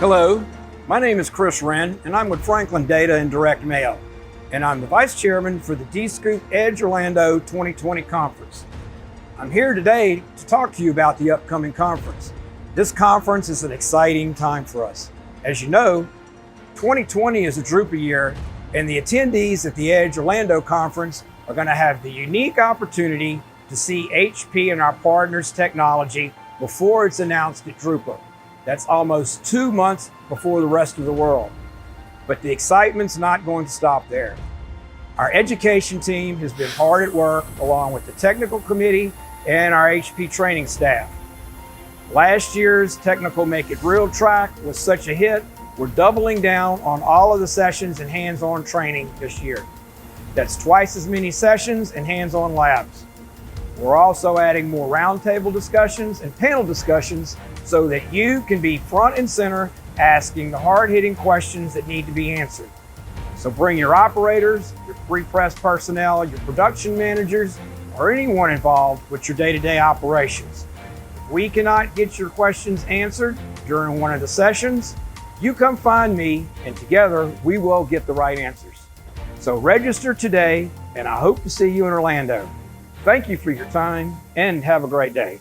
Hello, my name is Chris Wren, and I'm with Franklin Data and Direct Mail, and I'm the Vice Chairman for the Dscoop Edge Orlando 2020 Conference. I'm here today to talk to you about the upcoming conference. This conference is an exciting time for us. As you know, 2020 is a Drupa year, and the attendees at the Edge Orlando Conference are going to have the unique opportunity to see HP and our partners' technology before it's announced at Drupa. That's almost 2 months before the rest of the world. But the excitement's not going to stop there. Our education team has been hard at work along with the technical committee and our HP training staff. Last year's technical Make It Real track was such a hit, we're doubling down on all of the sessions and hands-on training this year. That's twice as many sessions and hands-on labs. We're also adding more roundtable discussions and panel discussions so that you can be front and center asking the hard-hitting questions that need to be answered. So bring your operators, your pre-press personnel, your production managers, or anyone involved with your day-to-day operations. If we cannot get your questions answered during one of the sessions, you come find me, and together we will get the right answers. So register today, and I hope to see you in Orlando. Thank you for your time, and have a great day.